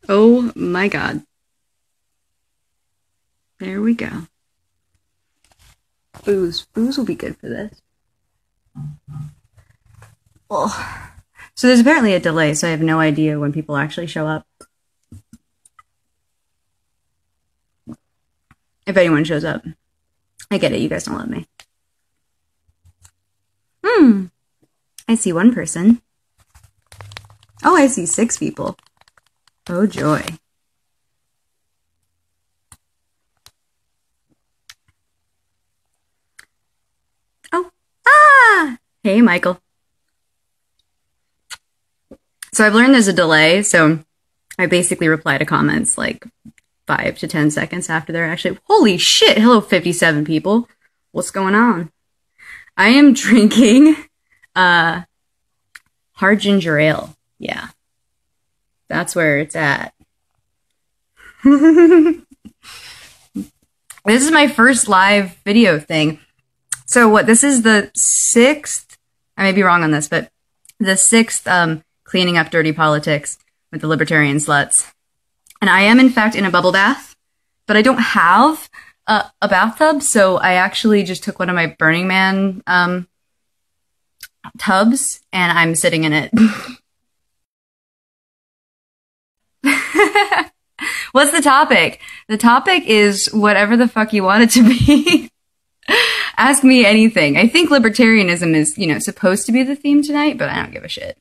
Oh my god. There we go. Booze. Booze will be good for this. Oh. So there's apparently a delay, so I have no idea when people actually show up. If anyone shows up. I get it, you guys don't love me. I see one person. Oh, I see 6 people. Oh joy. Oh, ah! Hey, Michael. So I've learned there's a delay, so I basically reply to comments like 5 to 10 seconds after they're actually... Holy shit! Hello, 57 people. What's going on? I am drinking hard ginger ale. Yeah. That's where it's at. This is my first live video thing. So what, this is the 6th, I may be wrong on this, but the 6th cleaning up dirty politics with the libertarian sluts. And I am in fact in a bubble bath, but I don't have a bathtub, so I actually just took one of my Burning Man tubs and I'm sitting in it. What's the topic? The topic is whatever the fuck you want it to be. Ask me anything. I think libertarianism is, you know, supposed to be the theme tonight, but I don't give a shit.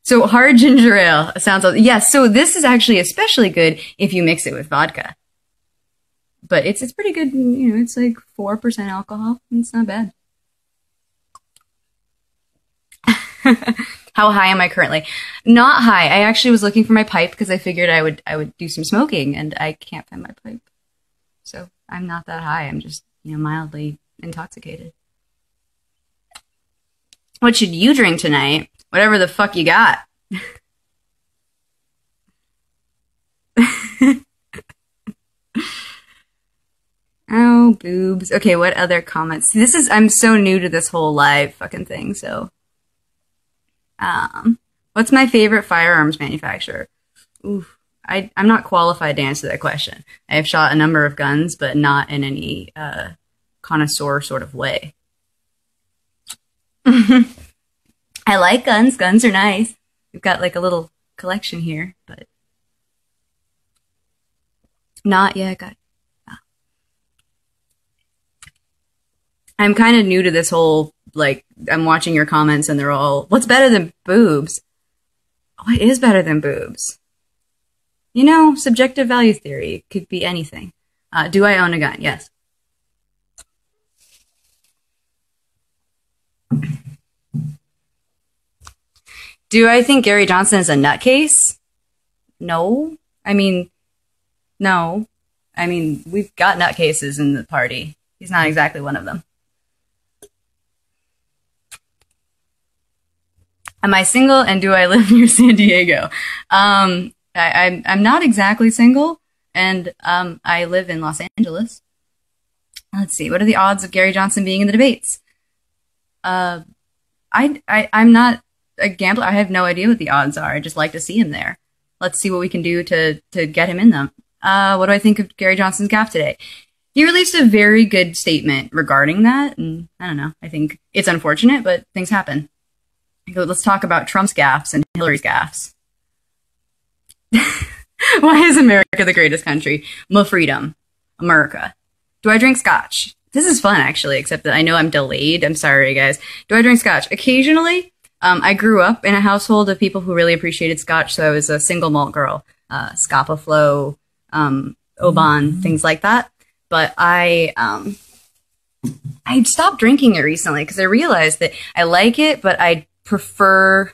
So hard ginger ale sounds... Yes, so this is actually especially good if you mix it with vodka. But it's pretty good, you know, it's like 4% alcohol. It's not bad. How high am I currently? Not high. I actually was looking for my pipe because I figured I would do some smoking, and I can't find my pipe. So I'm not that high. I'm just, you know, mildly intoxicated. What should you drink tonight? Whatever the fuck you got. Oh, boobs. Okay, what other comments? I'm so new to this whole live fucking thing, so. What's my favorite firearms manufacturer? Oof. I'm not qualified to answer that question. I have shot a number of guns, but not in any connoisseur sort of way. I like guns. Guns are nice. We've got like a little collection here, but not yet. I'm kind of new to this whole, like, I'm watching your comments and they're all, what's better than boobs? What is better than boobs? You know, subjective value theory could be anything. Do I own a gun? Yes. Do I think Gary Johnson is a nutcase? No. I mean, no. I mean, we've got nutcases in the party. He's not exactly one of them. Am I single and do I live near San Diego? I'm not exactly single, and I live in Los Angeles. Let's see, what are the odds of Gary Johnson being in the debates? I'm not a gambler. I have no idea what the odds are. I just like to see him there. Let's see what we can do to get him in them. What do I think of Gary Johnson's gaffe today? He released a very good statement regarding that, and I don't know. I think it's unfortunate, but things happen. Let's talk about Trump's gaffes and Hillary's gaffes. Why is America the greatest country? My freedom. America. Do I drink scotch? This is fun, actually, except that I know I'm delayed. I'm sorry, guys. Do I drink scotch? Occasionally. I grew up in a household of people who really appreciated scotch, so I was a single malt girl. Scapa Flow, Oban, things like that. But I stopped drinking it recently because I realized that I like it, but I prefer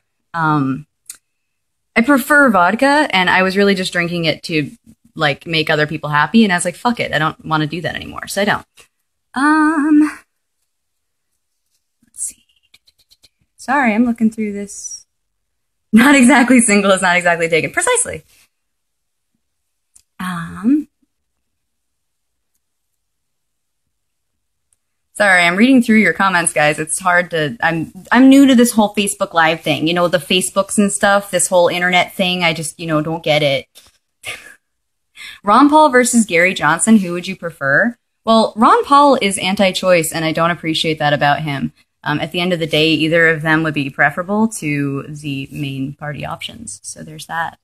vodka, and I was really just drinking it to like make other people happy, and I was like, fuck it, I don't want to do that anymore, so I don't. Let's see. Sorry, I'm looking through this. Not exactly single is not exactly taken. Precisely. Sorry, I'm reading through your comments, guys. It's hard to. I'm new to this whole Facebook Live thing. You know, the Facebooks and stuff. This whole internet thing. I just, don't get it. Ron Paul versus Gary Johnson. Who would you prefer? Well, Ron Paul is anti-choice, and I don't appreciate that about him. At the end of the day, either of them would be preferable to the main party options. So there's that.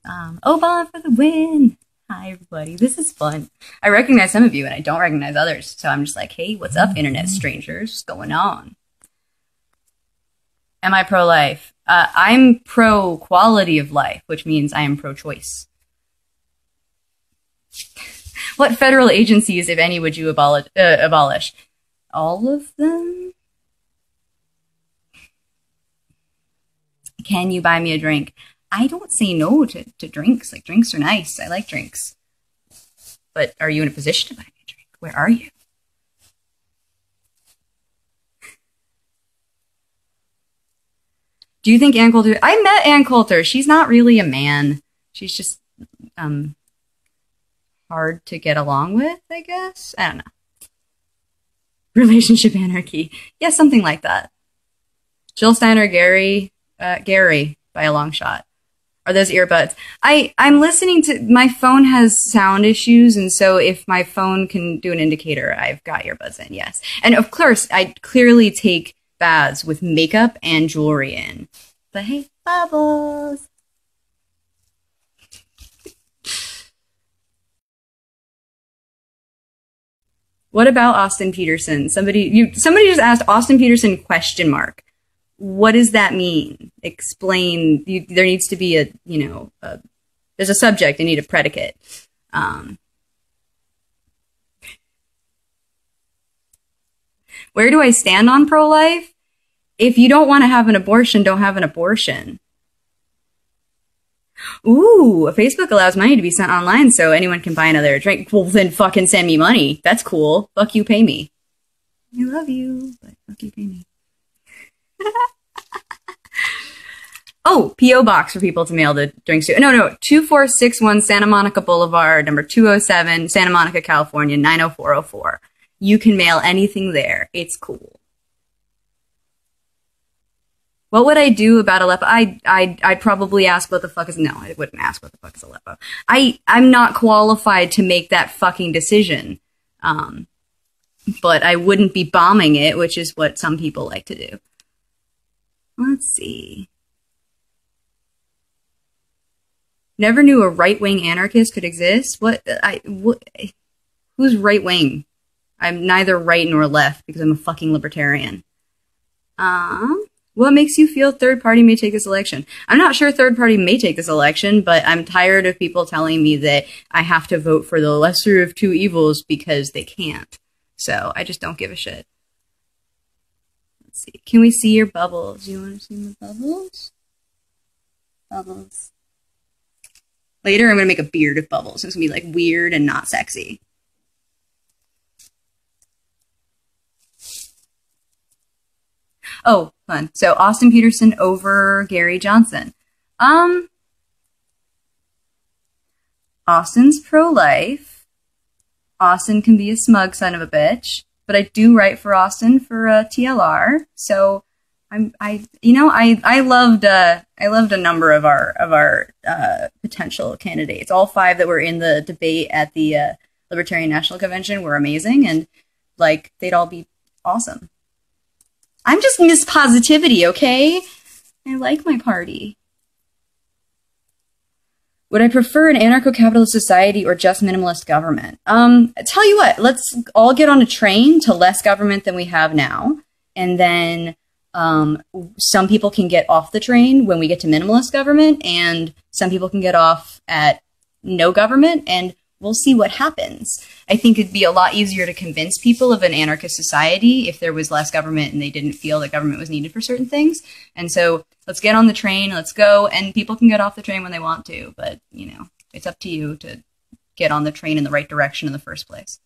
Obama for the win. Hi, everybody. This is fun. I recognize some of you, and I don't recognize others. So I'm just like, hey, what's up, internet strangers? What's going on? Am I pro-life? I'm pro-quality of life, which means I am pro-choice. What federal agencies, if any, would you abolish? All of them? Can you buy me a drink? I don't say no to drinks. Like, drinks are nice. I like drinks. But are you in a position to buy me a drink? Where are you? Do you think Ann Coulter... I met Ann Coulter. She's not really a man. She's just hard to get along with, I guess. I don't know. Relationship anarchy. Yeah, something like that. Jill Steiner, Gary by a long shot. Are those earbuds? I'm listening to, my phone has sound issues, and so if my phone can do an indicator, I've got earbuds in, yes. And of course, I clearly take baths with makeup and jewelry in. But hey, bubbles! What about Austin Peterson? Somebody just asked Austin Peterson ? What does that mean? Explain. There needs to be there's a subject. I need a predicate. Where do I stand on pro-life? If you don't want to have an abortion, don't have an abortion. Ooh, Facebook allows money to be sent online so anyone can buy another drink. Well, then fucking send me money. That's cool. Fuck you, pay me. I love you, but fuck you, pay me. Oh, P.O. Box for people to mail the drinks to. No, 2461 Santa Monica Boulevard, number 207, Santa Monica, California, 90404. You can mail anything there. It's cool. What would I do about Aleppo? I'd probably ask what the fuck is... No, I wouldn't ask what the fuck is Aleppo. I'm not qualified to make that fucking decision. But I wouldn't be bombing it, which is what some people like to do. Let's see. Never knew a right-wing anarchist could exist. Who's right-wing? I'm neither right nor left because I'm a fucking libertarian. What makes you feel third party may take this election? I'm not sure third party may take this election, but I'm tired of people telling me that I have to vote for the lesser of two evils because they can't. So I just don't give a shit. Let's see. Can we see your bubbles? You want to see my bubbles? Bubbles. Later, I'm going to make a beard of bubbles. It's going to be like weird and not sexy. Oh, fun. So Austin Peterson over Gary Johnson. Austin's pro-life. Austin can be a smug son of a bitch, but I do write for Austin for TLR. So I loved a number of our potential candidates. All 5 that were in the debate at the Libertarian National Convention were amazing, and like they'd all be awesome. I'm just Miss Positivity, okay? I like my party. Would I prefer an anarcho-capitalist society or just minimalist government? Tell you what, let's all get on a train to less government than we have now. And then some people can get off the train when we get to minimalist government, and some people can get off at no government, and we'll see what happens. I think it'd be a lot easier to convince people of an anarchist society if there was less government and they didn't feel that government was needed for certain things. And so let's get on the train, let's go, and people can get off the train when they want to, but, it's up to you to get on the train in the right direction in the first place.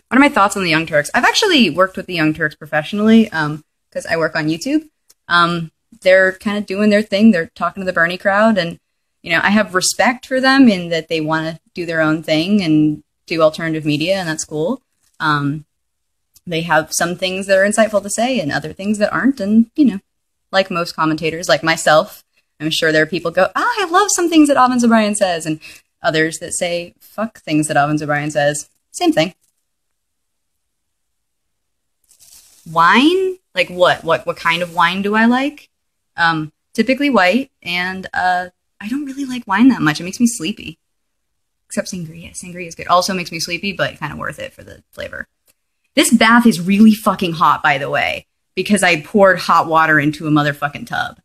What are my thoughts on the Young Turks? I've actually worked with the Young Turks professionally because I work on YouTube. They're kind of doing their thing. They're talking to the Bernie crowd, and I have respect for them in that they want to do their own thing, and to alternative media, and that's cool. They have some things that are insightful to say and other things that aren't. And, you know, like most commentators, like myself, I'm sure there are people go, I love some things that Avens O'Brien says, and others that say, fuck things that Avens O'Brien says. Same thing. Wine? Like what? What kind of wine do I like? Typically white, and I don't really like wine that much. It makes me sleepy. Except sangria. Sangria is good. Also makes me sleepy, but kind of worth it for the flavor. This bath is really fucking hot, by the way, because I poured hot water into a motherfucking tub.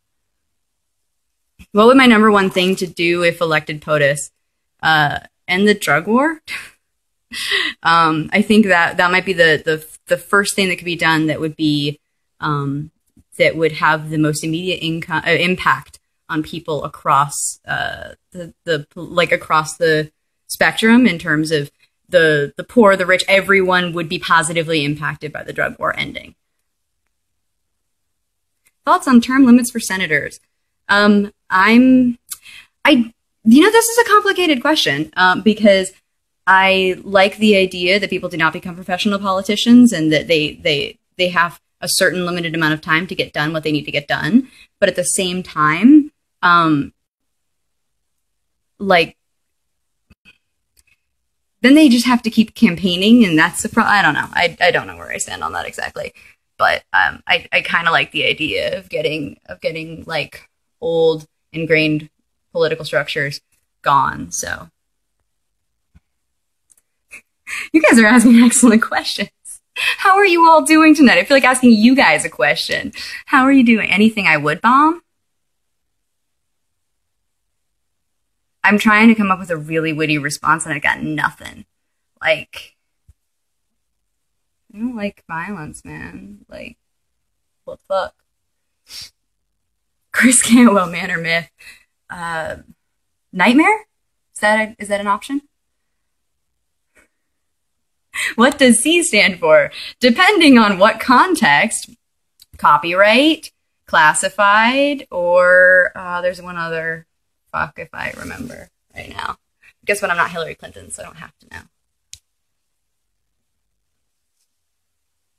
What would my number one thing to do if elected POTUS? End the drug war? I think that might be the first thing that could be done that would be that would have the most immediate impact on people across across the spectrum in terms of the poor, the rich. Everyone would be positively impacted by the drug war ending. Thoughts on term limits for senators? This is a complicated question because I like the idea that people do not become professional politicians and that they have a certain limited amount of time to get done what they need to get done. But at the same time, then they just have to keep campaigning, and that's the problem. I don't know. I don't know where I stand on that exactly. But I kind of like the idea of getting like old ingrained political structures gone. So you guys are asking excellent questions. How are you all doing tonight? I feel like asking you guys a question. How are you doing? Anything I would bomb? I'm trying to come up with a really witty response and I got nothing. Like, I don't like violence, man. Like, what the fuck? Chris Cantwell, man or myth? Nightmare? Is that an option? What does C stand for? Depending on what context, copyright, classified, or there's one other. Fuck if I remember right now. Guess what? I'm not Hillary Clinton, so I don't have to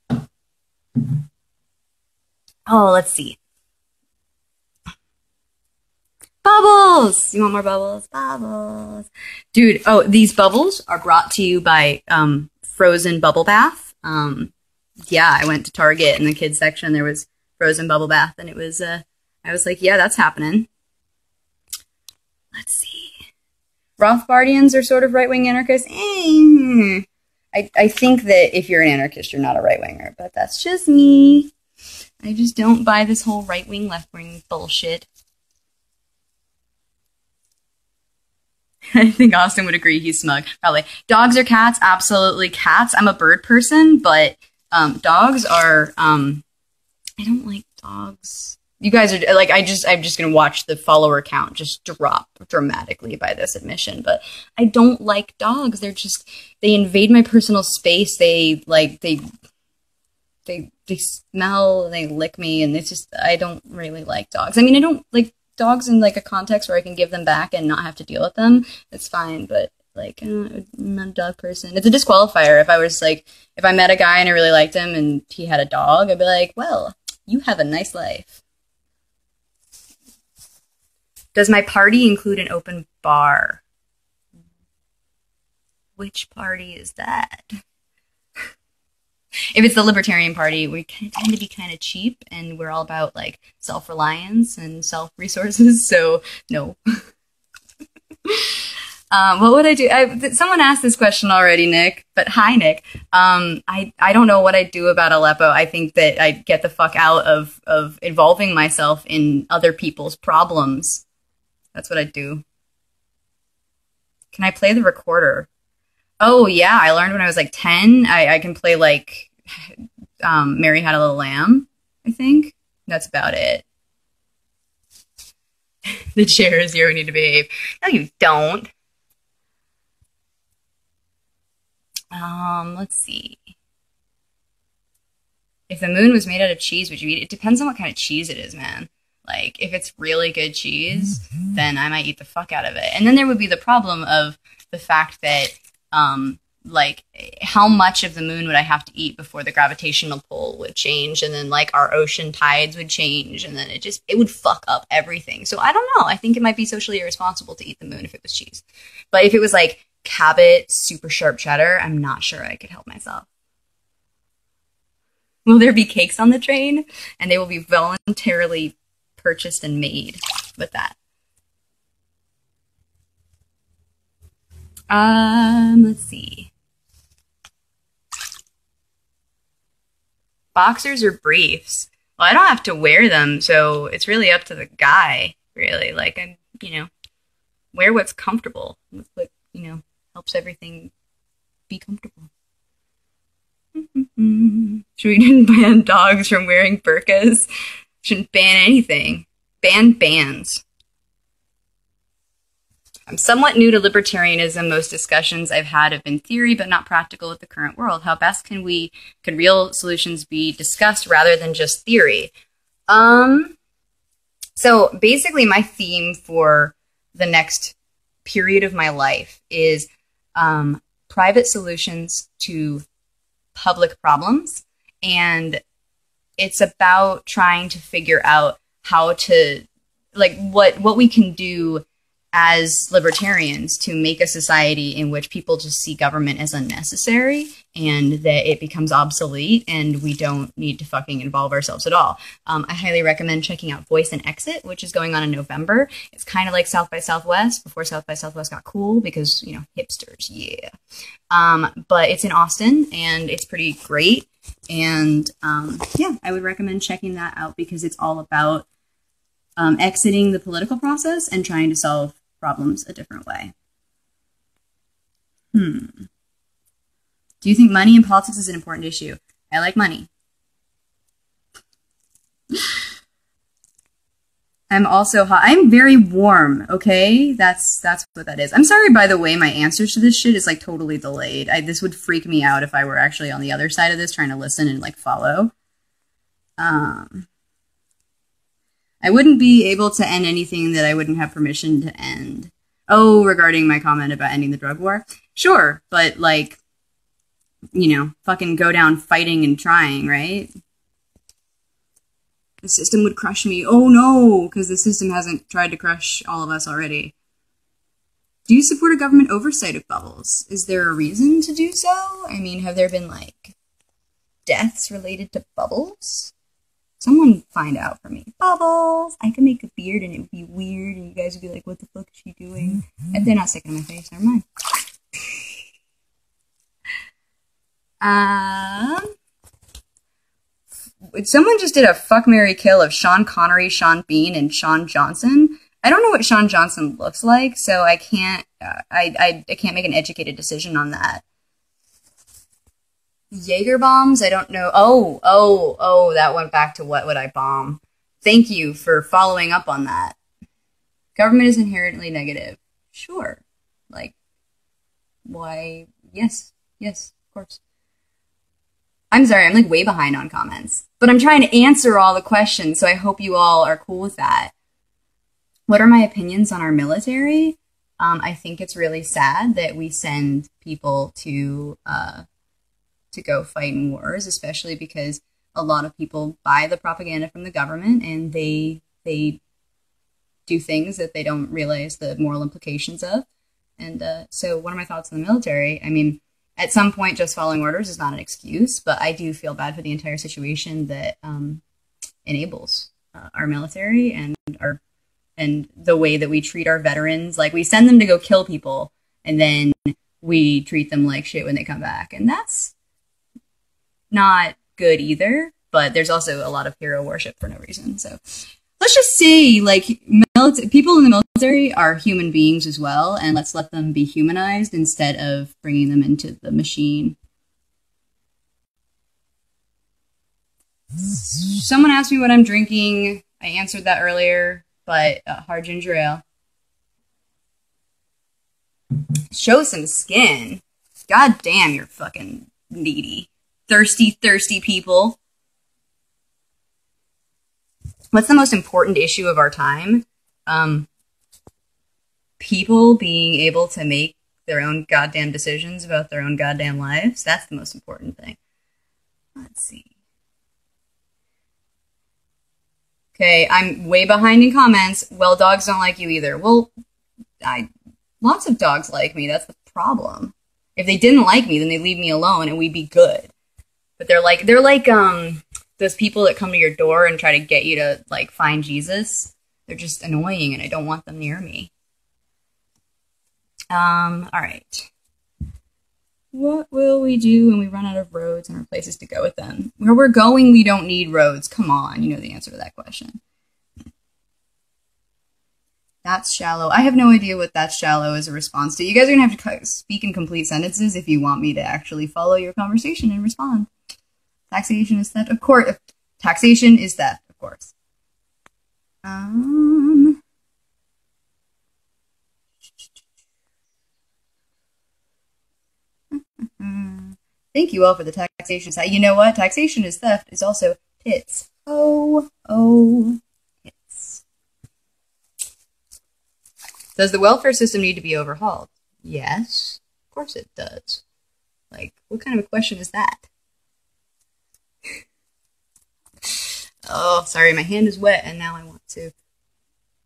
know. Oh, let's see. Bubbles! You want more bubbles? Bubbles. Dude, oh, these bubbles are brought to you by Frozen Bubble Bath. Yeah, I went to Target in the kids section. There was Frozen Bubble Bath, and it was, I was like, yeah, that's happening. Let's see. Rothbardians are sort of right-wing anarchists. I think that if you're an anarchist, you're not a right-winger, but that's just me. I just don't buy this whole right-wing, left-wing bullshit. I think Austin would agree he's smug. Probably. Dogs or cats? Absolutely cats. I'm a bird person, but dogs are... I don't like dogs. You guys are like, I'm just going to watch the follower count just drop dramatically by this admission, but I don't like dogs. They invade my personal space. They smell and they lick me, and I don't really like dogs. I mean, I don't like dogs in like a context where I can give them back and not have to deal with them. It's fine, but like, I'm not a dog person. It's a disqualifier. If I met a guy and I really liked him and he had a dog, I'd be like, well, you have a nice life. Does my party include an open bar? Which party is that? If it's the Libertarian Party, we tend to be kind of cheap, and we're all about like self-reliance and self-resources, so no. What would I do? Someone asked this question already, Nick, but hi, Nick. I don't know what I'd do about Aleppo. I think that I'd get the fuck out of involving myself in other people's problems. That's what I'd do. Can I play the recorder? Oh, yeah, I learned when I was like 10. I can play like Mary Had a Little Lamb, I think. That's about it. The chair is here, we need to behave. No, you don't. Let's see. If the moon was made out of cheese, would you eat it? It depends on what kind of cheese it is, man. Like, if it's really good cheese, then I might eat the fuck out of it. And then there would be the problem of the fact that like how much of the moon would I have to eat before the gravitational pull would change, and then like our ocean tides would change, and then it would fuck up everything. So I don't know. I think it might be socially irresponsible to eat the moon if it was cheese. But if it was like Cabot super sharp cheddar, I'm not sure I could help myself. Will there be cakes on the train? And they will be voluntarily purchased and made with that. Let's see. Boxers or briefs? Well, I don't have to wear them, so it's really up to the guy, really. Like, wear what's comfortable. What, helps everything be comfortable. Should we ban dogs from wearing burqas? Shouldn't ban anything. Ban bans. I'm somewhat new to libertarianism. Most discussions I've had have been theory, but not practical with the current world. How best can real solutions be discussed rather than just theory? So basically my theme for the next period of my life is private solutions to public problems. And it's about trying to figure out how to, like, what we can do as libertarians to make a society in which people just see government as unnecessary and that it becomes obsolete and we don't need to fucking involve ourselves at all. I highly recommend checking out Voice and Exit, which is going on in November. It's kind of like South by Southwest before South by Southwest got cool because, hipsters, yeah. But it's in Austin and it's pretty great. And yeah, I would recommend checking that out because it's all about exiting the political process and trying to solve problems a different way. Do you think money in politics is an important issue? I like money. I'm also hot. I'm very warm, okay? That's what that is. I'm sorry, by the way, my answers to this shit is like totally delayed. This would freak me out if I were actually on the other side of this trying to listen and like follow. I wouldn't be able to end anything that I wouldn't have permission to end. Oh, regarding my comment about ending the drug war? Sure, but like, fucking go down fighting and trying, right? The system would crush me. Oh no, because the system hasn't tried to crush all of us already. Do you support a government oversight of bubbles? Is there a reason to do so? I mean, have there been like deaths related to bubbles? Someone find out for me. Bubbles! I could make a beard and it would be weird and you guys would be like, what the fuck is she doing? And they're not sticking to my face, never mind. Someone just did a fuck, marry, kill of Sean Connery, Sean Bean, and Sean Johnson. I don't know what Sean Johnson looks like, so I can't, I can't make an educated decision on that. Jaeger bombs? I don't know. Oh, that went back to what would I bomb. Thank you for following up on that. Government is inherently negative. Sure. Like, why? Yes, of course. I'm sorry, I'm like way behind on comments. But I'm trying to answer all the questions, so I hope you all are cool with that. What are my opinions on our military? I think it's really sad that we send people to go fight in wars, especially because a lot of people buy the propaganda from the government and they do things that they don't realize the moral implications of. And so what are my thoughts on the military? I mean, at some point, just following orders is not an excuse, but I do feel bad for the entire situation that enables our military and the way that we treat our veterans. Like, we send them to go kill people, and then we treat them like shit when they come back. And that's not good either, but there's also a lot of hero worship for no reason. So let's just say, like, people in the military are human beings as well, and let's let them be humanized instead of bringing them into the machine. Someone asked me what I'm drinking. I answered that earlier, but hard ginger ale. Show some skin. God damn, you're fucking needy. Thirsty people. What's the most important issue of our time? People being able to make their own goddamn decisions about their own goddamn lives. That's the most important thing. Let's see. Okay, I'm way behind in comments. Well, dogs don't like you either. Well, lots of dogs like me. That's the problem. If they didn't like me, then they'd leave me alone and we'd be good. But they're like those people that come to your door and try to get you to like find Jesus. They're just annoying and I don't want them near me. All right. What will we do when we run out of roads and our places to go with them? Where we're going, we don't need roads. Come on, you know the answer to that question. That's shallow. I have no idea what that's shallow is a response to. You guys are going to have to speak in complete sentences if you want me to actually follow your conversation and respond. Taxation is theft. Of course. Taxation is theft, of course. Thank you all for the taxation side. You know what? Taxation is theft is also tits. Oh, tits. Does the welfare system need to be overhauled? Yes, of course it does. Like, what kind of a question is that? Oh, sorry, my hand is wet, and now I want to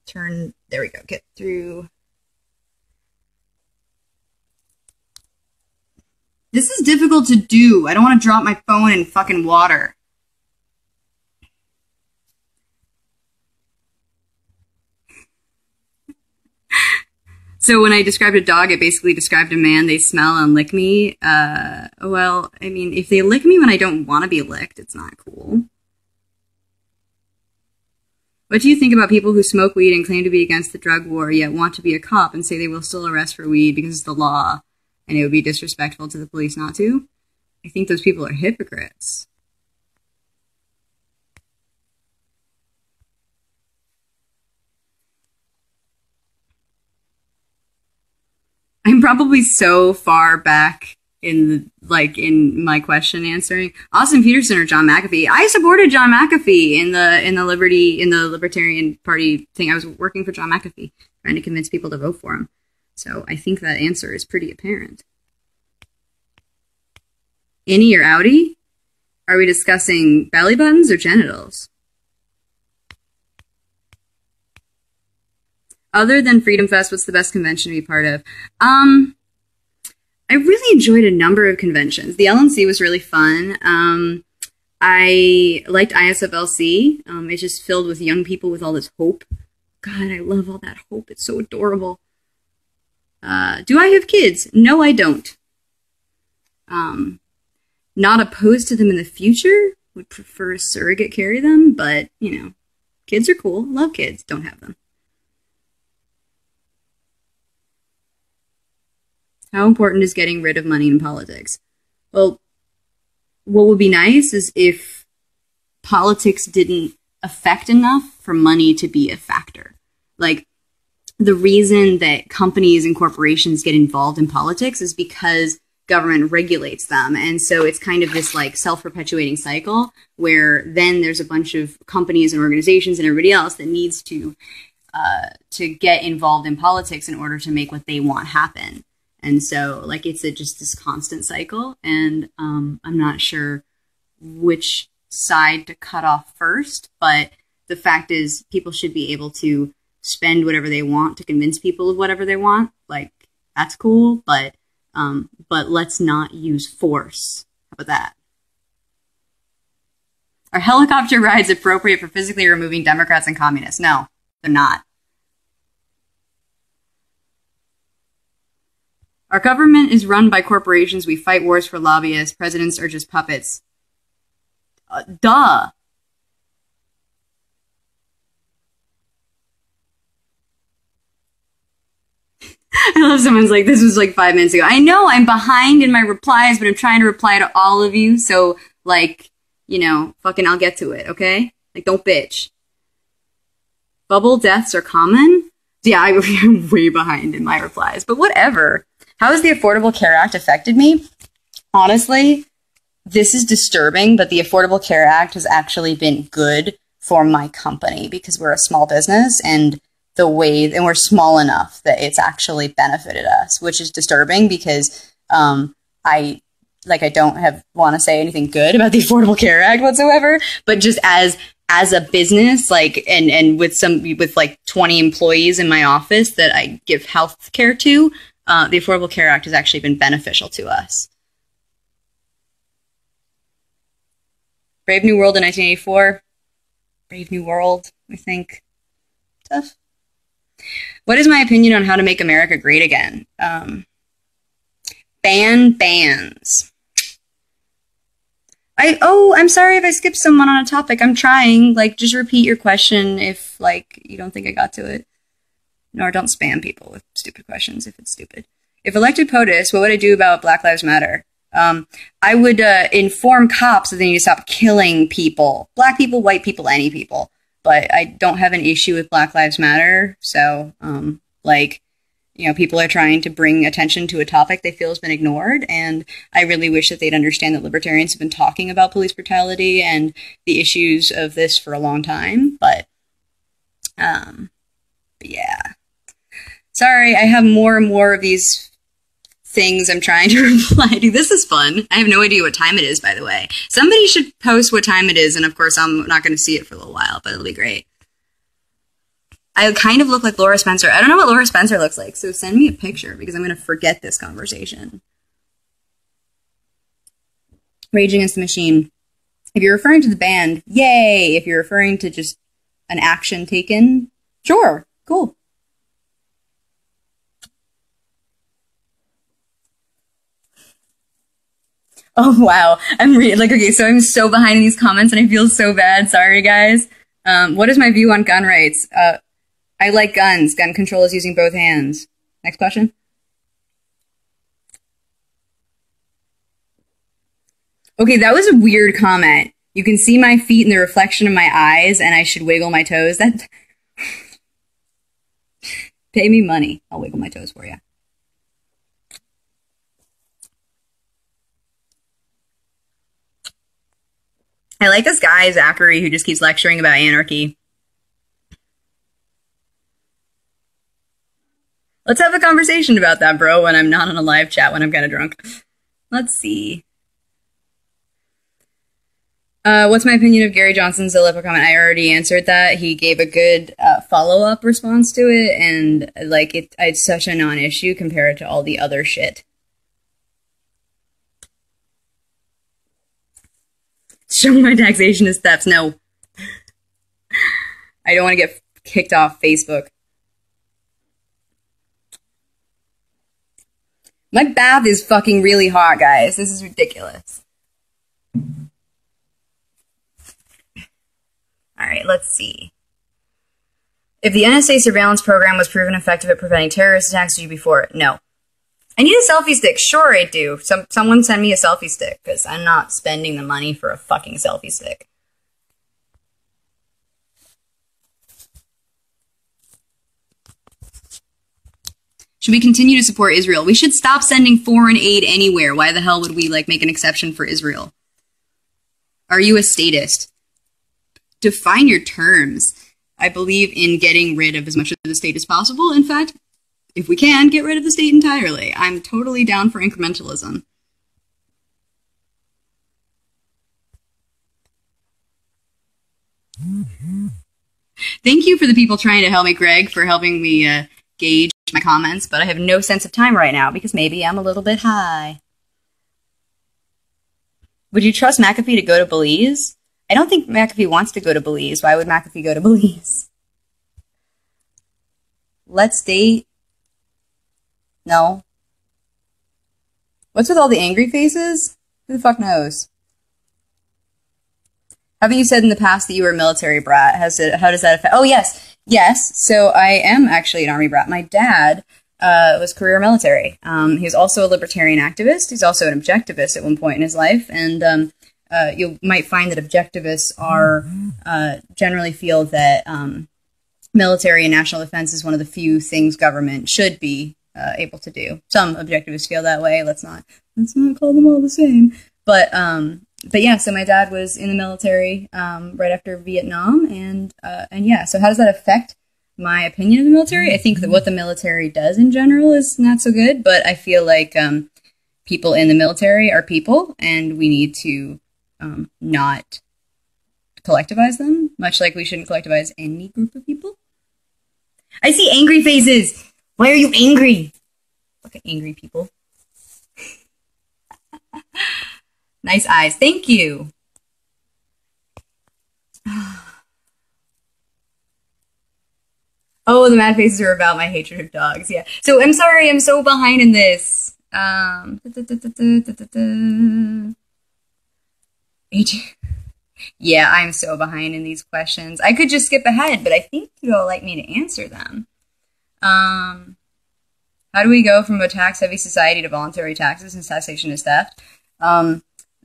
turn, there we go, get through. This is difficult to do. I don't want to drop my phone in fucking water. So when I described a dog, it basically described a man. They smell and lick me. Well, I mean, if they lick me when I don't want to be licked, it's not cool. What do you think about people who smoke weed and claim to be against the drug war, yet want to be a cop and say they will still arrest for weed because it's the law and it would be disrespectful to the police not to? I think those people are hypocrites. I'm probably so far back in my question answering. Austin Peterson or John McAfee. I supported John McAfee in the Libertarian Party thing. I was working for John McAfee, trying to convince people to vote for him. So I think that answer is pretty apparent. Innie or outie? Are we discussing belly buttons or genitals? Other than Freedom Fest, what's the best convention to be part of? I really enjoyed a number of conventions. The LNC was really fun. I liked ISFLC. It's just filled with young people with all this hope. God, I love all that hope. It's so adorable. Do I have kids? No, I don't. Not opposed to them in the future. Would prefer a surrogate carry them, but, you know, kids are cool. Love kids. Don't have them. How important is getting rid of money in politics? Well, what would be nice is if politics didn't affect enough for money to be a factor. Like, the reason that companies and corporations get involved in politics is because government regulates them. And so it's kind of this like self-perpetuating cycle where then there's a bunch of companies and organizations and everybody else that needs to get involved in politics in order to make what they want happen. And so, like, it's just this constant cycle, and I'm not sure which side to cut off first, but the fact is people should be able to spend whatever they want to convince people of whatever they want. Like, that's cool, but let's not use force. How about that? Are helicopter rides appropriate for physically removing Democrats and communists? No, they're not. Our government is run by corporations. We fight wars for lobbyists. Presidents are just puppets. Duh. I love someone's like, this was like 5 minutes ago. I know I'm behind in my replies, but I'm trying to reply to all of you. So, like, you know, fucking I'll get to it, okay? Like, don't bitch. Bubble deaths are common? Yeah, I'm way behind in my replies, but whatever. How has the Affordable Care Act affected me? Honestly, this is disturbing, but the Affordable Care Act has actually been good for my company because we're a small business and the way, and we're small enough that it's actually benefited us, which is disturbing because I don't want to say anything good about the Affordable Care Act whatsoever, but just as a business, like, and with like 20 employees in my office that I give health care to, the Affordable Care Act has actually been beneficial to us. Brave New World in 1984. Brave New World, I think. Tough. What is my opinion on how to make America great again? Ban bans. I'm sorry if I skipped someone on a topic. I'm trying. Like, just repeat your question if, like, you don't think I got to it. Or don't spam people with stupid questions if it's stupid. If elected POTUS, what would I do about Black Lives Matter? I would inform cops that they need to stop killing people. Black people, white people, any people. But I don't have an issue with Black Lives Matter. So, people are trying to bring attention to a topic they feel has been ignored. And I really wish that they'd understand that libertarians have been talking about police brutality and the issues of this for a long time. But yeah. Sorry, I have more and more of these things I'm trying to reply to. This is fun. I have no idea what time it is, by the way. Somebody should post what time it is, and of course I'm not going to see it for a little while, but it'll be great. I kind of look like Laura Spencer. I don't know what Laura Spencer looks like, so send me a picture because I'm going to forget this conversation. Rage Against the Machine. If you're referring to the band, yay! If you're referring to just an action taken, sure, cool. Oh, wow. Okay, so I'm so behind in these comments and I feel so bad. Sorry, guys. What is my view on gun rights? I like guns. Gun control is using both hands. Next question. Okay, that was a weird comment. You can see my feet in the reflection of my eyes and I should wiggle my toes. That pay me money. I'll wiggle my toes for you. I like this guy, Zachary, who just keeps lecturing about anarchy. Let's have a conversation about that, bro, when I'm not on a live chat when I'm kind of drunk. Let's see. What's my opinion of Gary Johnson's Zillipa comment? I already answered that. He gave a good follow-up response to it, and it's such a non-issue compared to all the other shit. Show my taxation as thefts. No. I don't want to get kicked off Facebook. My bath is fucking really hot, guys. This is ridiculous. Alright, let's see. If the NSA surveillance program was proven effective at preventing terrorist attacks, would you be for it? No. I need a selfie stick. Sure, I do. Someone send me a selfie stick, because I'm not spending the money for a fucking selfie stick. Should we continue to support Israel? We should stop sending foreign aid anywhere. Why the hell would we, make an exception for Israel? Are you a statist? Define your terms. I believe in getting rid of as much of the state as possible. In fact, if we can, get rid of the state entirely. I'm totally down for incrementalism. Thank you for the people trying to help me, Greg, for helping me gauge my comments, but I have no sense of time right now because maybe I'm a little bit high. Would you trust McAfee to go to Belize? I don't think McAfee wants to go to Belize. Why would McAfee go to Belize? Let's date. No. What's with all the angry faces? Who the fuck knows? Haven't you said in the past that you were a military brat? How does that affect? Oh, yes. Yes. So I am actually an Army brat. My dad was career military. He was also a libertarian activist. He's also an objectivist at one point in his life. And you might find that objectivists are generally feel that military and national defense is one of the few things government should be able to do. Some objectivists feel that way. Let's not call them all the same. But yeah, so my dad was in the military right after Vietnam, and yeah. So how does that affect my opinion of the military. I think that what the military does in general is not so good, but I feel like people in the military are people, and we need to not collectivize them, much like we shouldn't collectivize any group of people. I see angry faces. Why are you angry? Look at angry people. Nice eyes. Thank you. Oh, the mad faces are about my hatred of dogs. Yeah. So I'm sorry, I'm so behind in this. Yeah, I'm so behind in these questions. I could just skip ahead, but I think you all like me to answer them. How do we go from a tax-heavy society to voluntary taxes and taxation is theft?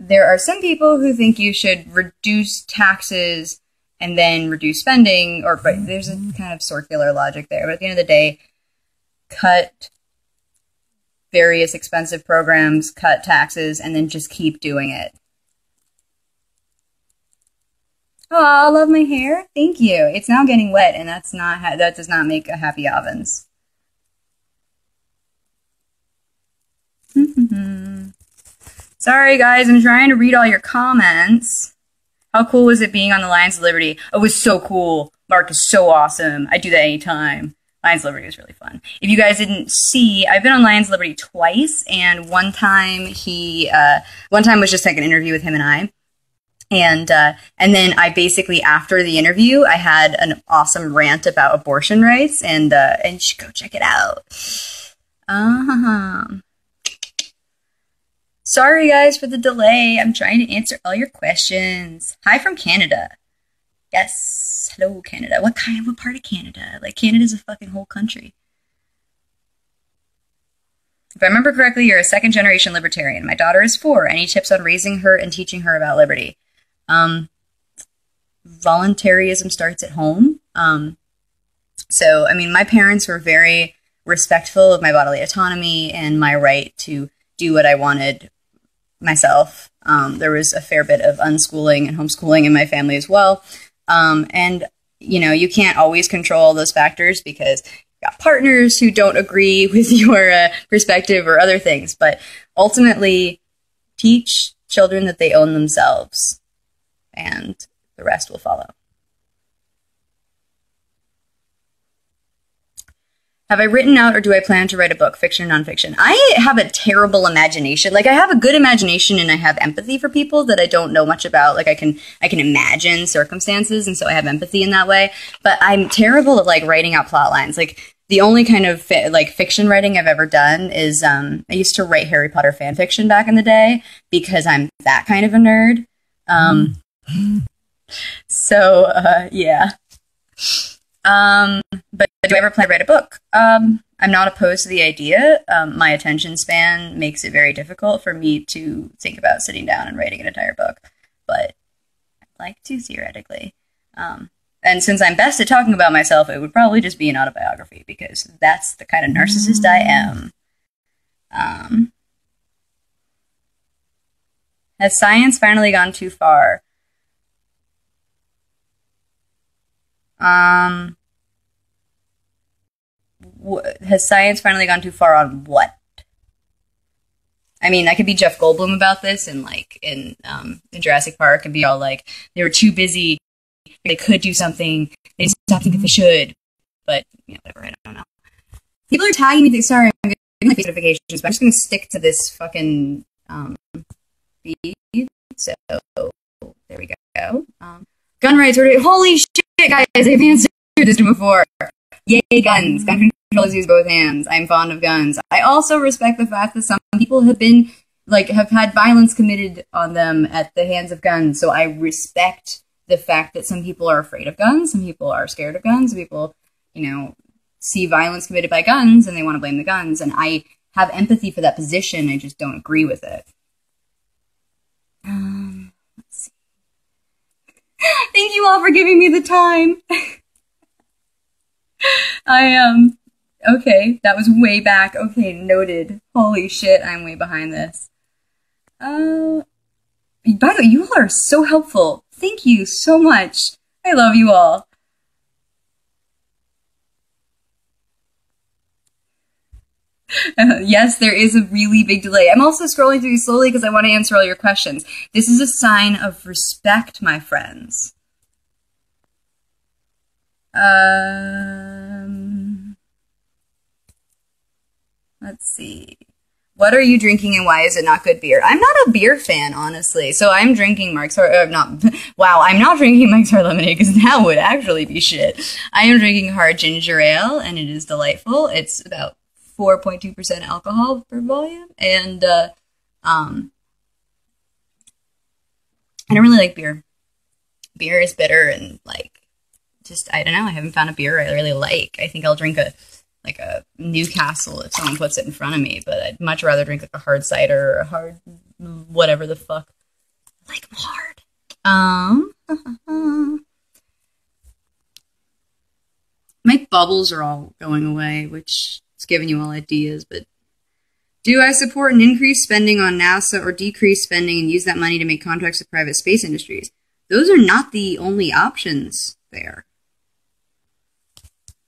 There are some people who think you should reduce taxes and then reduce spending, but there's a kind of circular logic there. But at the end of the day, cut various expensive programs, cut taxes, and then just keep doing it. Oh, I love my hair. Thank you. It's now getting wet, and that does not make a happy Avens. Sorry, guys. I'm trying to read all your comments. How cool was it being on the Lions of Liberty? Oh, it was so cool. Mark is so awesome. I do that anytime. Lions of Liberty was really fun. If you guys didn't see, I've been on Lions of Liberty twice, and one time was just like an interview with him and I. And then I basically, after the interview, I had an awesome rant about abortion rights, and you should go check it out. Sorry, guys, for the delay. I'm trying to answer all your questions. Hi from Canada. Yes. Hello, Canada. What part of Canada? Like, Canada's a fucking whole country. If I remember correctly, you're a second-generation libertarian. My daughter is 4. Any tips on raising her and teaching her about liberty? Voluntarism starts at home. So, I mean, my parents were very respectful of my bodily autonomy and my right to do what I wanted myself. There was a fair bit of unschooling and homeschooling in my family as well. And, you know, you can't always control those factors because you've got partners who don't agree with your perspective or other things. But ultimately, teach children that they own themselves, and the rest will follow. Have I written out or do I plan to write a book, fiction or nonfiction? I have a terrible imagination. Like, I have a good imagination and I have empathy for people that I don't know much about. Like, I can imagine circumstances, and so I have empathy in that way. But I'm terrible at, like, writing out plot lines. Like, the only kind of fiction writing I've ever done is I used to write Harry Potter fan fiction back in the day because I'm that kind of a nerd. Yeah. But do I ever plan to write a book? I'm not opposed to the idea. My attention span makes it very difficult for me to think about sitting down and writing an entire book, but I'd like to theoretically. And since I'm best at talking about myself, it would probably just be an autobiography because that's the kind of narcissist I am. Has science finally gone too far? Has science finally gone too far on what? I mean, I could be Jeff Goldblum about this, and like in Jurassic Park, and be all like, they were too busy, they could do something, they just stopped thinking they should. But whatever, I don't know. People are tagging me. Sorry, I'm getting my notifications, but I'm just gonna stick to this fucking feed. So there we go. Gun rights. Holy shit, guys! I've answered this before. Yay, guns. Gun control is used both hands. I'm fond of guns. I also respect the fact that some people have been, have had violence committed on them at the hands of guns. So I respect the fact that some people are afraid of guns. Some people are scared of guns. Some people, see violence committed by guns and they want to blame the guns. And I have empathy for that position. I just don't agree with it. Let's see. Thank you all for giving me the time. Okay, that was way back. Okay, noted. Holy shit, I'm way behind this. By the way, you all are so helpful. Thank you so much. I love you all. Yes, there is a really big delay. I'm also scrolling through slowly because I want to answer all your questions. This is a sign of respect, my friends. Let's see. What are you drinking and why is it not good beer? I'm not a beer fan, honestly. So I'm drinking Mike's Hard, wow, I'm not drinking Mike's Hard Lemonade because that would actually be shit. I am drinking Hard Ginger Ale and it is delightful. It's about 4.2% alcohol per volume. And, I don't really like beer. Beer is bitter and like, just, I don't know. I haven't found a beer I really like. I think I'll drink a Newcastle if someone puts it in front of me, but I'd much rather drink like a hard cider or a hard whatever the fuck. I like them hard. My bubbles are all going away, which is giving you all ideas, but do I support an increased spending on NASA or decreased spending and use that money to make contracts with private space industries? Those are not the only options there.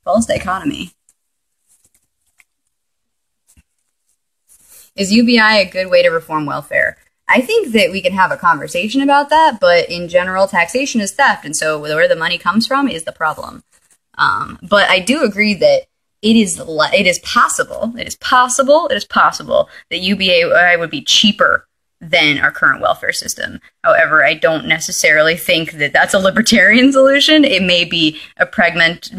False dichotomy. Is UBI a good way to reform welfare? I think that we can have a conversation about that, but in general, taxation is theft, and so where the money comes from is the problem. But I do agree that it is possible that UBI would be cheaper than our current welfare system. However, I don't necessarily think that that's a libertarian solution. It may be a pragmatic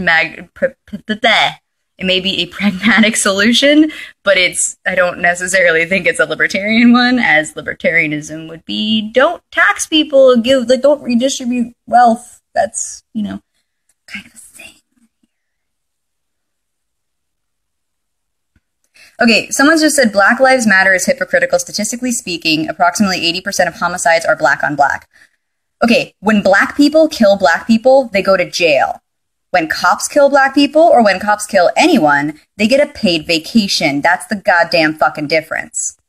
solution, but I don't necessarily think it's a libertarian one, as libertarianism would be, don't tax people, don't redistribute wealth. That's, kind of a thing. Okay, someone just said Black Lives Matter is hypocritical. Statistically speaking, approximately 80% of homicides are black on black. Okay, when black people kill black people, they go to jail. When cops kill black people, or when cops kill anyone, they get a paid vacation. That's the goddamn fucking difference.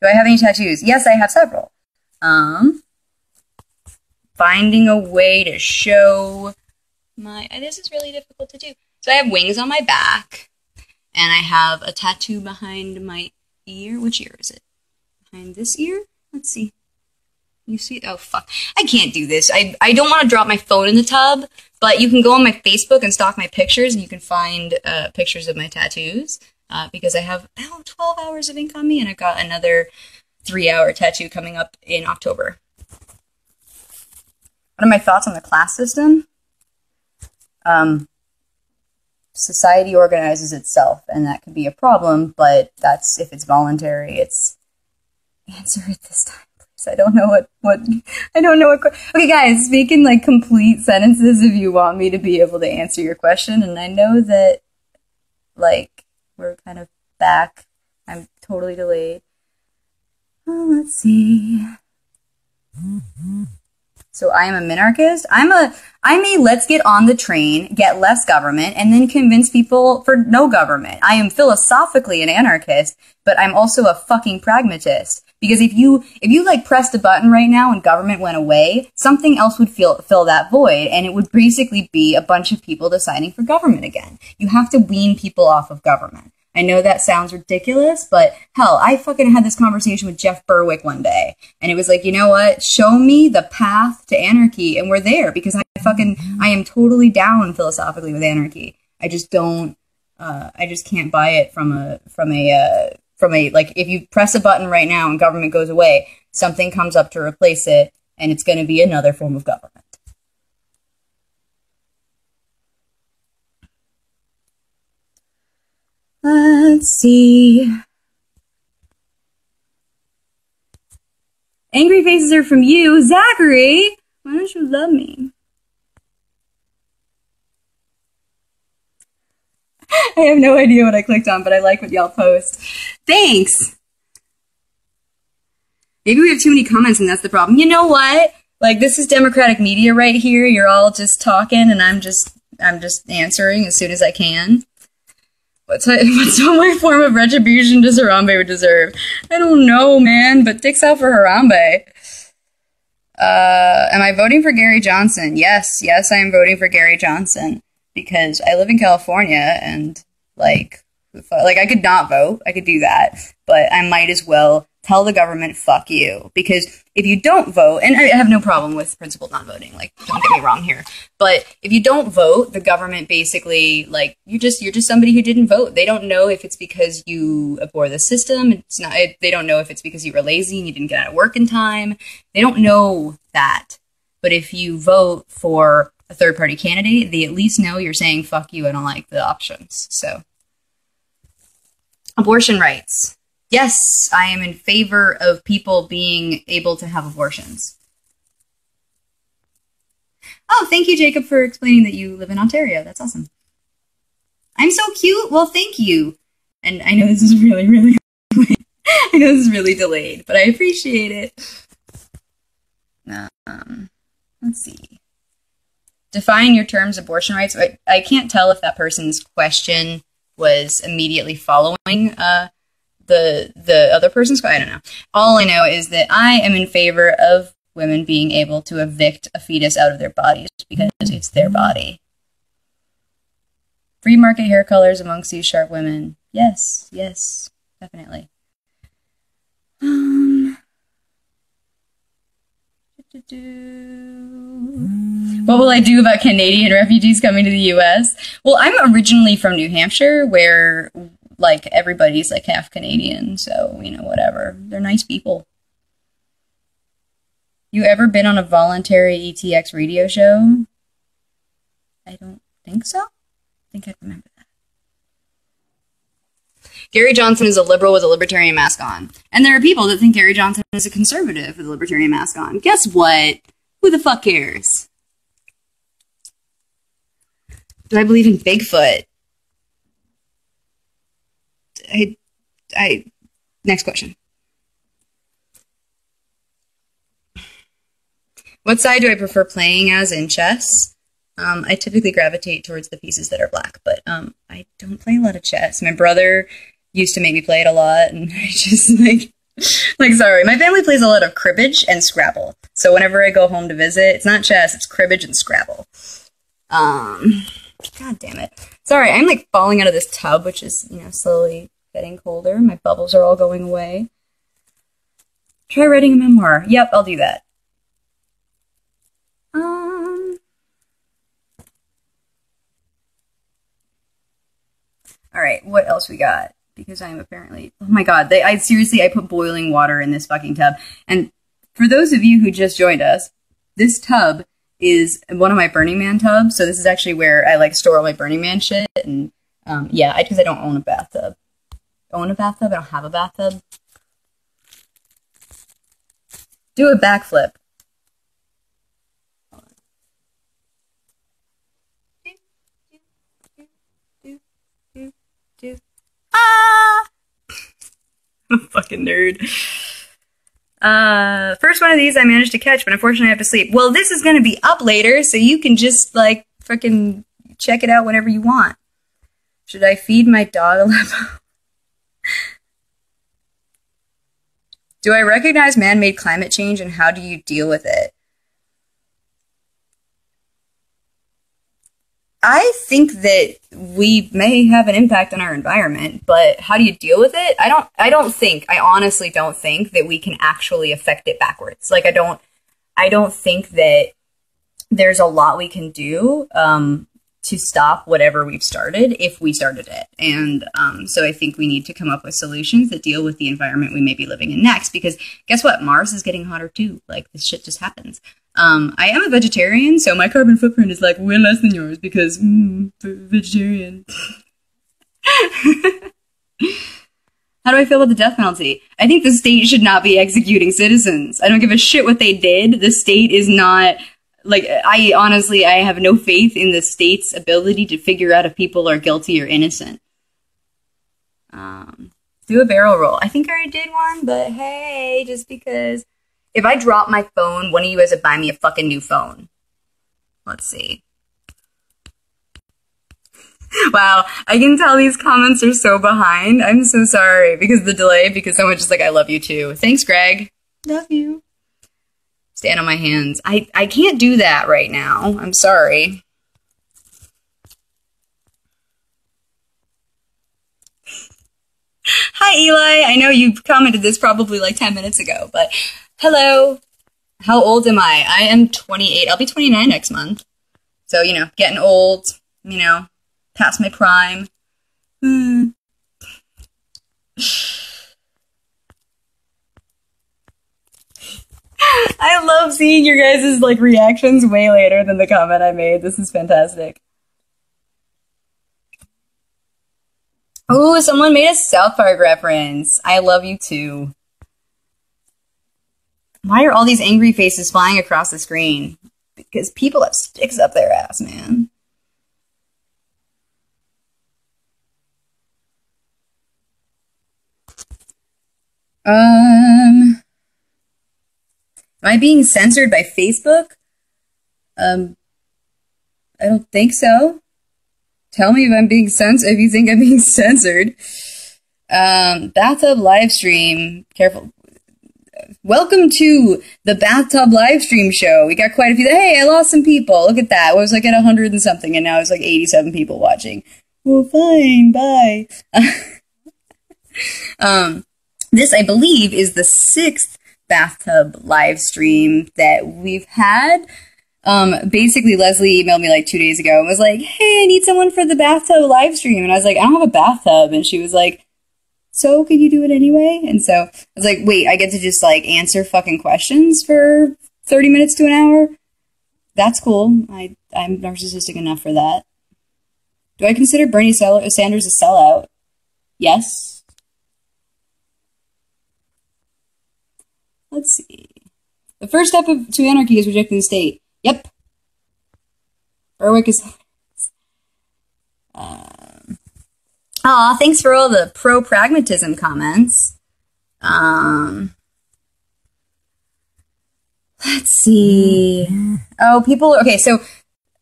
Do I have any tattoos? Yes, I have several. Finding a way to show this is really difficult to do. So I have wings on my back, and I have a tattoo behind my ear. Which ear is it? Behind this ear? Let's see. You see? Oh, fuck. I can't do this. I don't want to drop my phone in the tub, but you can go on my Facebook and stalk my pictures, and you can find pictures of my tattoos, because I have about 12 hours of ink on me, and I've got another 3-hour tattoo coming up in October. What are my thoughts on the class system? Society organizes itself, and that could be a problem, but that's if it's voluntary. It's answer it this time. I don't know what okay guys, speak in like complete sentences if you want me to be able to answer your question, and I know that like we're kind of back. I'm totally delayed. Let's see. So I am a minarchist. I'm a let's get on the train, get less government, and then convince people for no government. I am philosophically an anarchist, but I'm also a fucking pragmatist. Because if you like pressed a button right now and government went away, something else would fill that void, and it would basically be a bunch of people deciding for government again. You have to wean people off of government. I know that sounds ridiculous, but hell, I fucking had this conversation with Jeff Berwick one day, and it was like, you know what? Show me the path to anarchy, and we're there, because I am totally down philosophically with anarchy. I just don't, I just can't buy it from a, like, if you press a button right now and government goes away, something comes up to replace it, and it's going to be another form of government. Let's see. Angry faces are from you. Zachary, why don't you love me? I have no idea what I clicked on, but I like what y'all post. Thanks. Maybe we have too many comments and that's the problem. You know what? Like, this is democratic media right here. You're all just talking and I'm just answering as soon as I can. What's my form of retribution does Harambe would deserve? I don't know, man, but dicks out for Harambe. Am I voting for Gary Johnson? Yes, I am voting for Gary Johnson. Because I live in California, and, like, Like, I could not vote. I could do that. But I might as well tell the government, fuck you. Because if you don't vote, and I have no problem with principled non-voting, like, don't get me wrong here. But if you don't vote, the government basically, like, you're just somebody who didn't vote. They don't know if it's because you abhor the system. They don't know if it's because you were lazy and you didn't get out of work in time. They don't know that. But if you vote for a third-party candidate, they at least know you're saying, fuck you, I don't like the options. So, abortion rights. Yes, I am in favor of people being able to have abortions. Oh, thank you, Jacob, for explaining that you live in Ontario. That's awesome. I'm so cute. Well, thank you. And I know this is really, really I know this is really delayed, but I appreciate it. Let's see. Define your terms, abortion rights. I can't tell if that person's question was immediately following the other person's. I don't know. All I know is that I am in favor of women being able to evict a fetus out of their bodies because it's their body. Free market hair colors amongst these sharp women. Yes, yes, definitely. What will I do about Canadian refugees coming to the U.S.? Well, I'm originally from New Hampshire, where, like, everybody's, like, half Canadian, so, you know, whatever. They're nice people. You ever been on a voluntary ETX radio show? I don't think so. I think I remember that. Gary Johnson is a liberal with a libertarian mask on. And there are people that think Gary Johnson is a conservative with a libertarian mask on. Guess what? Who the fuck cares? Do I believe in Bigfoot? Next question. What side do I prefer playing as in chess? I typically gravitate towards the pieces that are black, but I don't play a lot of chess. My brother used to make me play it a lot, and I just, like, sorry. My family plays a lot of cribbage and Scrabble. So whenever I go home to visit, it's not chess, it's cribbage and Scrabble. God damn it. Sorry, I'm, like, falling out of this tub, which is, you know, slowly getting colder. My bubbles are all going away. Try writing a memoir. Yep, I'll do that. Alright, what else we got? Because I'm apparently... Oh my god, I put boiling water in this fucking tub. And for those of you who just joined us, this tub is one of my Burning Man tubs, so this is actually where I, like, store all my Burning Man shit, and, yeah, because I don't own a bathtub. Own a bathtub? I don't have a bathtub. Do a backflip. Ah! I'm a fucking nerd. First one of these I managed to catch, but unfortunately I have to sleep. Well, this is gonna be up later, so you can just, like, freaking check it out whenever you want. Should I feed my dog Aleppo? Do I recognize man-made climate change, and how do you deal with it? I think that we may have an impact on our environment, but how do you deal with it? I honestly don't think that we can actually affect it backwards. Like, I don't think that there's a lot we can do, to stop whatever we've started if we started it. And, so I think we need to come up with solutions that deal with the environment we may be living in next, because guess what? Mars is getting hotter too. Like, this shit just happens. I am a vegetarian, so my carbon footprint is, like, way less than yours because, vegetarian. How do I feel about the death penalty? I think the state should not be executing citizens. I don't give a shit what they did. The state is not, like, I have no faith in the state's ability to figure out if people are guilty or innocent. Do a barrel roll. I think I already did one, but hey, just because... If I drop my phone, one of you has to buy me a fucking new phone. Let's see. Wow, I can tell these comments are so behind. I'm so sorry because the delay, because someone just like, I love you too. Thanks, Greg. Love you. Stand on my hands. I can't do that right now. I'm sorry. Hi, Eli. I know you commented this probably like 10 minutes ago, but hello. How old am I? I am 28. I'll be 29 next month. So, you know, getting old, you know, past my prime. I love seeing your guys' like reactions way later than the comment I made. This is fantastic. Oh, someone made a South Park reference. I love you too. Why are all these angry faces flying across the screen? Because people have sticks up their ass, man. Am I being censored by Facebook? I don't think so. Tell me if I'm being censored, if you think I'm being censored. Bathtub live stream. Careful. Welcome to the Bathtub live stream show. We got quite a few. Hey, I lost some people. Look at that. I was like at 100 and something, and now it's like 87 people watching. Well, fine. Bye. This, I believe, is the 6th bathtub live stream that we've had. Basically, Leslie emailed me like 2 days ago and was like, hey, I need someone for the bathtub live stream. And I was like, I don't have a bathtub. And she was like, so can you do it anyway? And so I was like, wait, I get to just like answer fucking questions for 30 minutes to an hour? That's cool. I'm narcissistic enough for that. Do I consider Bernie Sanders a sellout? Yes. Let's see. The first step to anarchy is rejecting the state. Yep. Berwick is... Aw, thanks for all the pro-pragmatism comments. Let's see. Oh, people... Okay, so...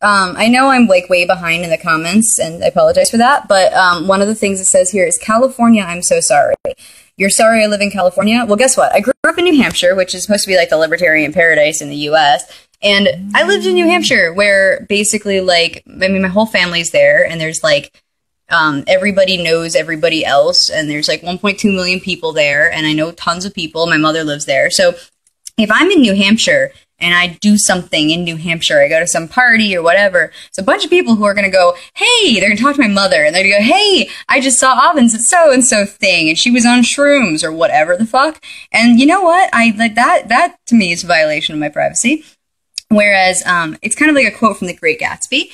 I know I'm like way behind in the comments, and I apologize for that, but one of the things it says here is, California, I'm so sorry. You're sorry I live in California? Well, guess what? I grew up in New Hampshire, which is supposed to be like the libertarian paradise in the U.S., and I lived in New Hampshire, where basically, like, I mean, my whole family's there, and there's like, everybody knows everybody else, and there's like 1.2 million people there, and I know tons of people. My mother lives there. So if I'm in New Hampshire and I do something in New Hampshire, I go to some party or whatever, it's a bunch of people who are going to go, hey, they're going to talk to my mother, and they're going to go, hey, I just saw Avens at so-and-so thing, and she was on shrooms or whatever the fuck. And you know what? I like that to me is a violation of my privacy. Whereas, it's kind of like a quote from The Great Gatsby,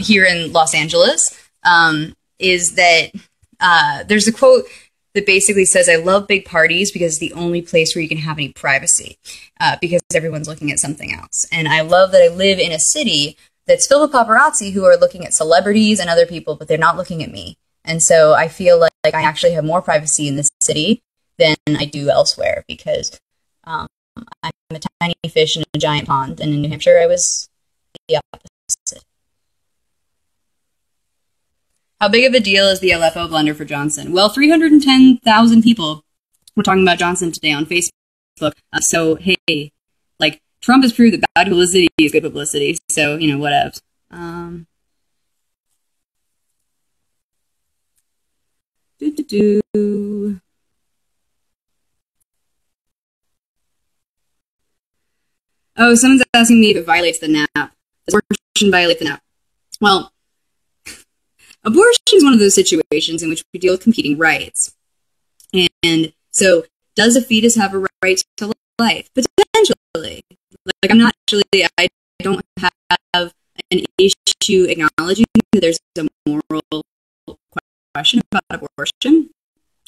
here in Los Angeles, is that, there's a quote that basically says, I love big parties because it's the only place where you can have any privacy, because everyone's looking at something else. And I love that I live in a city that's filled with paparazzi who are looking at celebrities and other people, but they're not looking at me. And so I feel like I actually have more privacy in this city than I do elsewhere, because I'm a tiny fish in a giant pond, and in New Hampshire I was the opposite. How big of a deal is the LFO blunder for Johnson? Well, 310,000 people were talking about Johnson today on Facebook. So, hey, like, Trump has proved that bad publicity is good publicity. So, you know, whatevs. Oh, someone's asking me if it violates the NAP. Does abortion violate the NAP? Well, abortion is one of those situations in which we deal with competing rights. And so, does a fetus have a right to life? Potentially. Like, I'm not actually, I don't have an issue acknowledging that there's a moral question about abortion,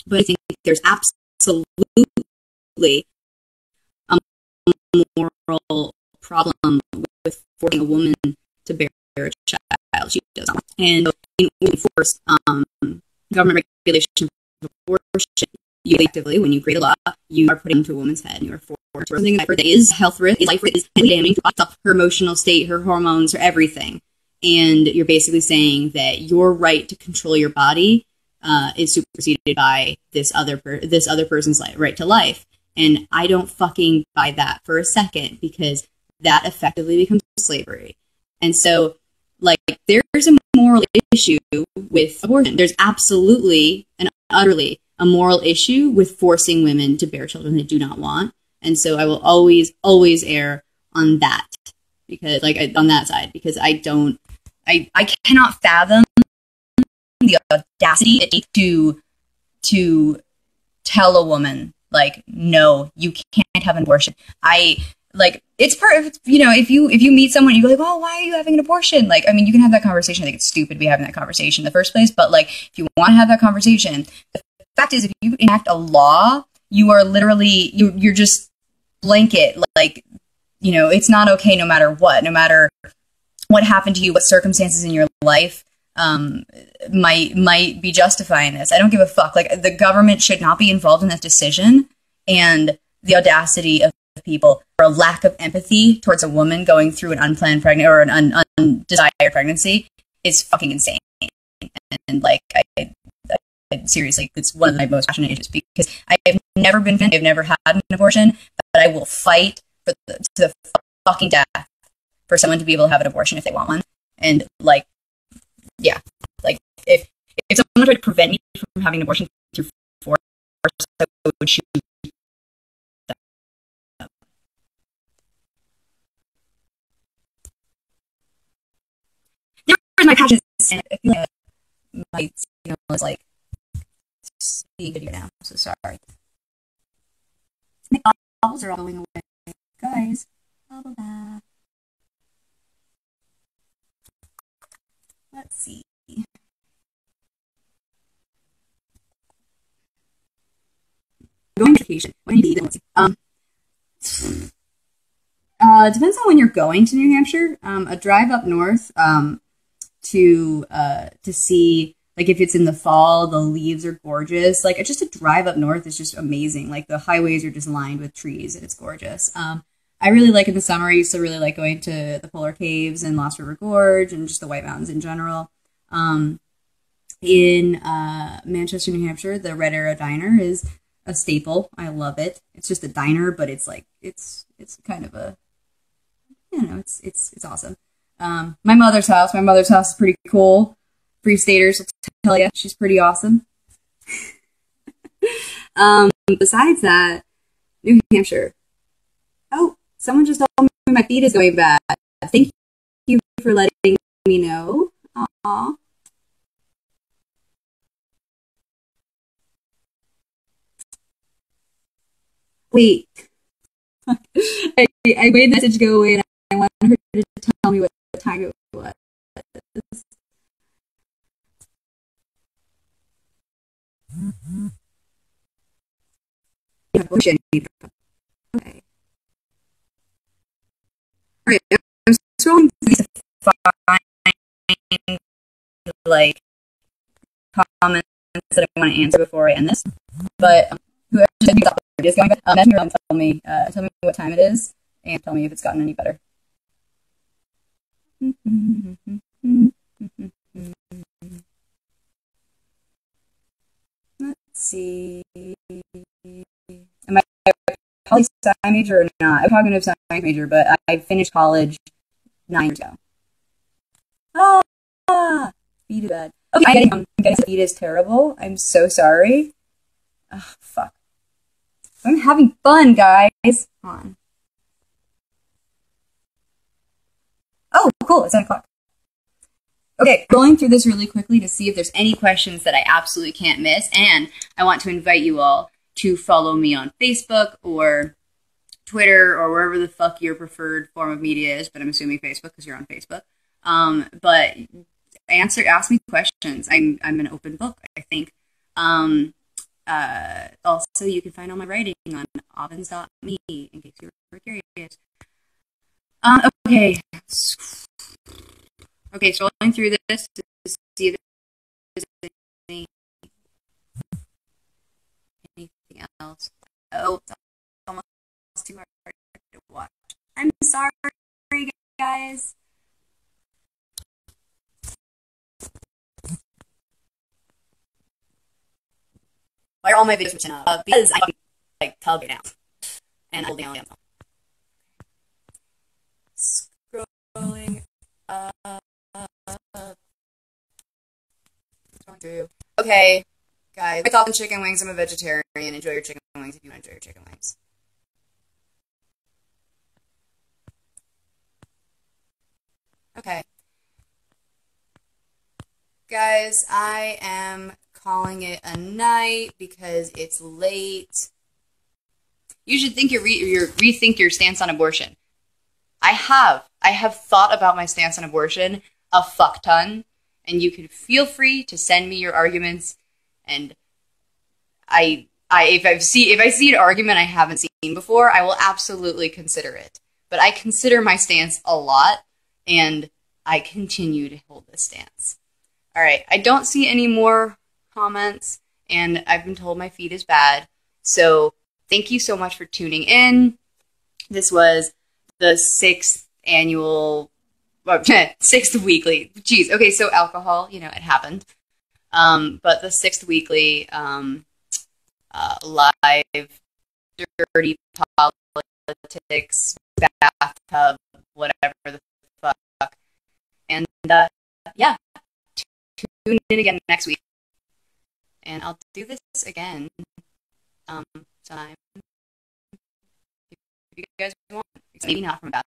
but I think there's absolutely a moral problem with forcing a woman to bear a child she doesn't want. And in enforce government regulation of abortion, you actively, when you create a law, you are putting into a woman's head, and you are forced something that is health risk, is life risk, is damaging to her emotional state, her hormones, her everything. And you're basically saying that your right to control your body is superseded by this other person's right to life. And I don't fucking buy that for a second, because that effectively becomes slavery. And so, like, there's a moral issue with abortion. There's absolutely and utterly a moral issue with forcing women to bear children they do not want. And so I will always, always err on that because on that side, because I cannot fathom the audacity to tell a woman, like, no, you can't have an abortion. It's perfect, if you meet someone, you go like, oh, why are you having an abortion? Like, I mean, you can have that conversation. I think it's stupid to be having that conversation in the first place, but like, if you want to have that conversation, the fact is, if you enact a law, you are literally, you're just blanket, like, it's not okay no matter what happened to you, what circumstances in your life might be justifying this. I don't give a fuck. Like, the government should not be involved in that decision, and the audacity of people for a lack of empathy towards a woman going through an unplanned pregnancy or an undesired pregnancy is fucking insane. And like, I seriously, it's one of my most passionate issues because I have never been, I've never had an abortion, but I will fight to the fucking death for someone to be able to have an abortion if they want one. And like, yeah, like if someone tried to prevent me from having an abortion through force, I would shoot them. There's my passion, and I feel like my signal is like being good here now, so sorry. My bubbles are all going away, guys. Bubble bath. Let's see. Going on vacation. When you need depends on when you're going to New Hampshire. A drive up north to see, like, if it's in the fall, the leaves are gorgeous. Like, just a drive up north is just amazing. Like, the highways are just lined with trees, and it's gorgeous. I really like in the summer. I used to really like going to the Polar Caves and Lost River Gorge and just the White Mountains in general. In Manchester, New Hampshire, the Red Arrow Diner is a staple. I love it. It's just a diner, but it's like it's kind of a, it's awesome. My mother's house is pretty cool. Free Staters will tell you she's pretty awesome. Besides that, New Hampshire. Oh, someone just told me my feed is going bad. Thank you for letting me know. Aww. Wait. I made the message go away and I want her to tell me what time it was. Okay. Alright, I'm scrolling through these to find, like, comments that I want to answer before I end this. But whoever just thought the is going back, message me and tell me what time it is, and tell me if it's gotten any better. Let's see. Am I poli-sci major or not? I'm cognitive science major, but I finished college 9 years ago. Ah, feed is bad. Okay, I'm getting feed is terrible. I'm so sorry. Oh, fuck. I'm having fun, guys. Come on. Oh, cool. It's 7 o'clock. Okay, going through this really quickly to see if there's any questions that I absolutely can't miss. And I want to invite you all to follow me on Facebook or Twitter or wherever the fuck your preferred form of media is. But I'm assuming Facebook because you're on Facebook. But ask me questions. I'm an open book, I think. Also, you can find all my writing on avens.me in case you were curious. Okay. Okay, scrolling through this to see if there's anything else. Oh, it's almost too hard to watch. I'm sorry, guys. Why are all my videos switching up? Because I like tug right now. And hold down. Scrolling up. Going through. Okay. Guys, my thoughts on chicken wings. I'm a vegetarian. Enjoy your chicken wings if you want to enjoy your chicken wings. Okay. Guys, I am calling it a night because it's late. You should think rethink your stance on abortion. I have thought about my stance on abortion a fuck ton, and you can feel free to send me your arguments. And if I see an argument I haven't seen before, I will absolutely consider it. But I consider my stance a lot, and I continue to hold this stance. All right, I don't see any more comments, and I've been told my feed is bad. So thank you so much for tuning in. This was the 6th annual, well, 6th weekly. Jeez, okay, so alcohol, it happened. But the 6th weekly live dirty politics bathtub, whatever the fuck. And yeah, tune in again next week. And I'll do this again sometime if you guys want. Maybe not from a bath.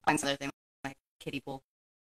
Find some other thing like kiddie pool.